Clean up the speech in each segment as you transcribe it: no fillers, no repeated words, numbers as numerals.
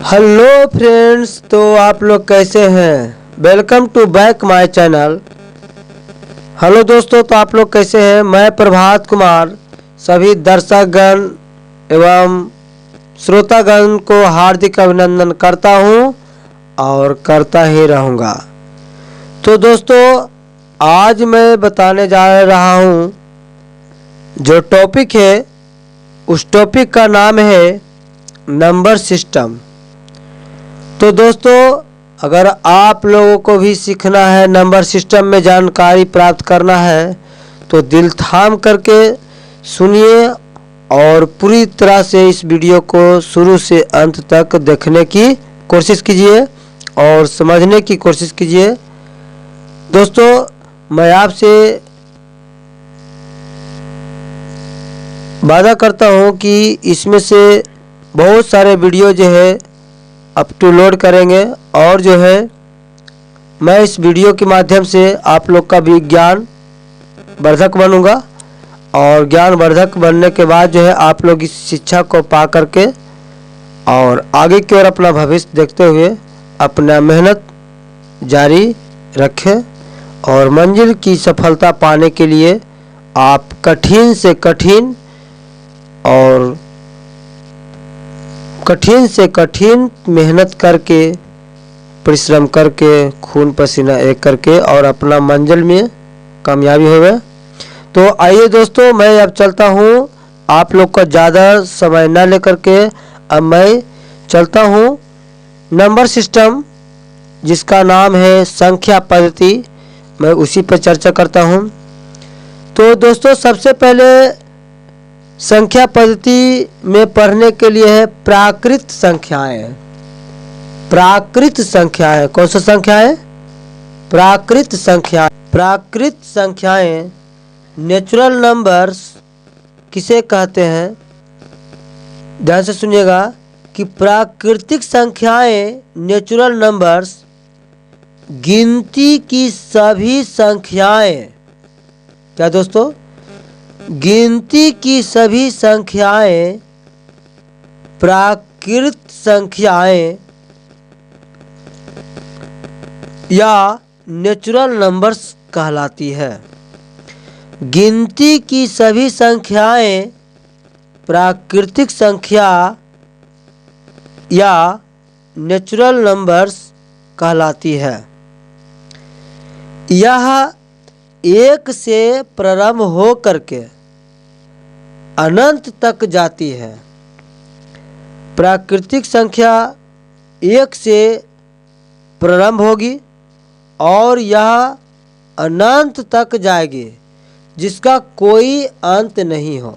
Hello friends, तो आप लोग कैसे हैं। Welcome to back my channel. Hello दोस्तों, तो आप लोग कैसे हैं। मैं प्रभात कुमार सभी दर्शकगण एवं श्रोतागण को हार्दिक अभिनंदन करता हूं और करता ही रहूँगा। तो दोस्तों, आज मैं बताने जा रहा हूं, जो टॉपिक है उस टॉपिक का नाम है नंबर सिस्टम। तो दोस्तों, अगर आप लोगों को भी सीखना है, नंबर सिस्टम में जानकारी प्राप्त करना है, तो दिल थाम करके सुनिए और पूरी तरह से इस वीडियो को शुरू से अंत तक देखने की कोशिश कीजिए और समझने की कोशिश कीजिए। दोस्तों, मैं आपसे वादा करता हूं कि इसमें से बहुत सारे वीडियो जो है अप टू लोड करेंगे और जो है मैं इस वीडियो के माध्यम से आप लोग का भी ज्ञान वर्धक बनूंगा और ज्ञान वर्धक बनने के बाद जो है आप लोग इस शिक्षा को पा करके और आगे की ओर अपना भविष्य देखते हुए अपना मेहनत जारी रखें और मंजिल की सफलता पाने के लिए आप कठिन से कठिन और कठिन से कठिन मेहनत करके, परिश्रम करके, खून पसीना एक करके और अपना मंजिल में कामयाबी होवे। तो आइए दोस्तों, मैं अब चलता हूँ, आप लोग का ज़्यादा समय ना लेकर के अब मैं चलता हूँ नंबर सिस्टम, जिसका नाम है संख्या पद्धति। मैं उसी पर चर्चा करता हूँ। तो दोस्तों, सबसे पहले संख्या पद्धति में पढ़ने के लिए है प्राकृत संख्याएं। प्राकृत संख्याएं कौन सा संख्या है? प्राकृत संख्या। प्राकृत संख्याएं नेचुरल नंबर्स किसे कहते हैं? ध्यान से सुनिएगा कि प्राकृतिक संख्याएं नेचुरल नंबर्स गिनती की सभी संख्याएं। क्या दोस्तों? गिनती की सभी संख्याएं प्राकृत संख्याएं या नेचुरल नंबर्स कहलाती है। गिनती की सभी संख्याएं प्राकृतिक संख्या या नेचुरल नंबर्स कहलाती है। यह एक से प्रारंभ हो करके अनंत तक जाती है। प्राकृतिक संख्या एक से प्रारंभ होगी और यह अनंत तक जाएगी, जिसका कोई अंत नहीं हो।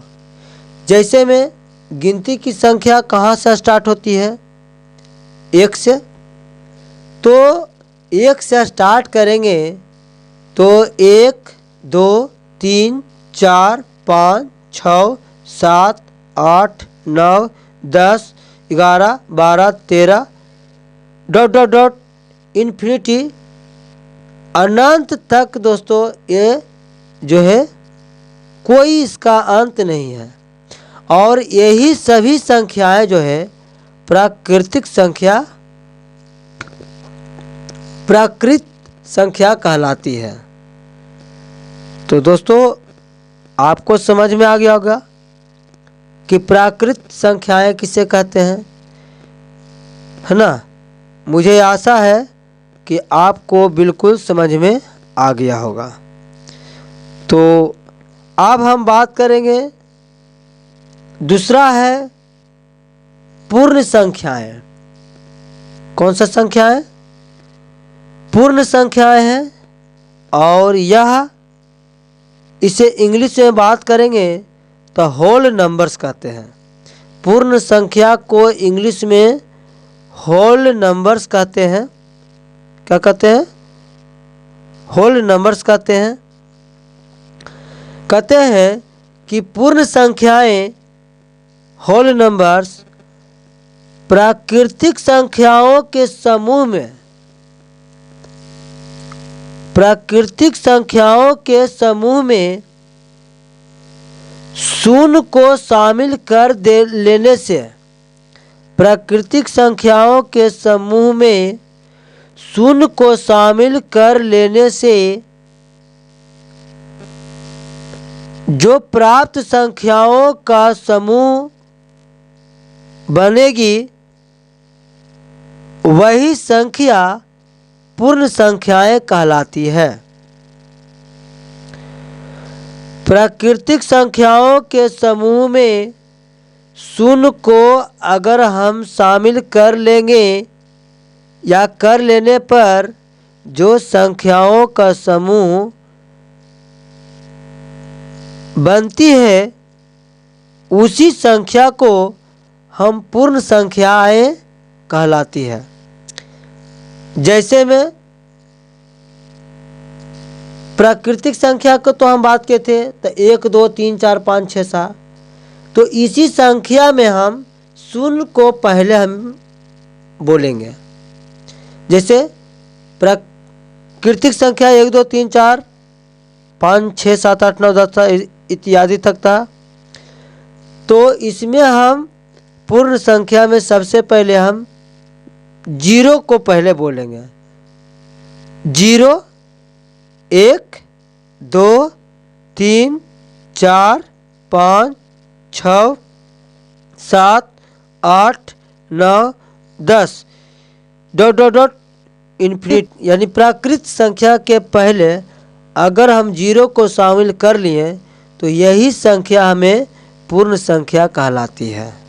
जैसे में गिनती की संख्या कहाँ से स्टार्ट होती है? एक से। तो एक से स्टार्ट करेंगे तो 1, 2, 3, 4, 5, 6, 7, 8, 9, 10, 11, 12, 13 डॉट डॉट डॉट इन्फिनिटी अनंत तक। दोस्तों, ये जो है कोई इसका अंत नहीं है और यही सभी संख्याएं जो है प्राकृतिक संख्या कहलाती है। तो दोस्तों, आपको समझ में आ गया होगा कि प्राकृत संख्याएं किसे कहते हैं, है ना। मुझे आशा है कि आपको बिल्कुल समझ में आ गया होगा। तो अब हम बात करेंगे, दूसरा है पूर्ण संख्याएं। कौन सा संख्याएं? पूर्ण संख्याएं हैं और यह इसे इंग्लिश में बात करेंगे तो होल नंबर्स कहते हैं। पूर्ण संख्या को इंग्लिश में होल नंबर्स कहते हैं। क्या कहते हैं? होल नंबर्स कहते हैं। कहते हैं कि पूर्ण संख्याएं होल नंबर्स प्राकृतिक संख्याओं के समूह में, प्राकृतिक संख्याओं के समूह में शून्य को शामिल कर लेने से प्राकृतिक संख्याओं के समूह में शून्य को शामिल कर लेने से जो प्राप्त संख्याओं का समूह बनेगी वही संख्या पूर्ण संख्याएं कहलाती है। प्राकृतिक संख्याओं के समूह में शून्य को अगर हम शामिल कर लेंगे या कर लेने पर जो संख्याओं का समूह बनती है उसी संख्या को हम पूर्ण संख्याएं कहलाती है। जैसे में प्राकृतिक संख्या को तो हम बात किए थे तो 1 2 3 4 5 6 7, तो इसी संख्या में हम शून्य को पहले हम बोलेंगे। जैसे प्राकृतिक संख्या 1 2 3 4 5 6 7 8 9 10 इत्यादि तक था, तो इसमें हम पूर्ण संख्या में सबसे पहले हम 0 को पहले बोलेंगे। 0 1 2 3 4 5 6 7 8 9 10 डॉट डॉट डॉट इन्फिनिट, यानी प्राकृत संख्या के पहले अगर हम 0 को शामिल कर लिए तो यही संख्या हमें पूर्ण संख्या कहलाती है।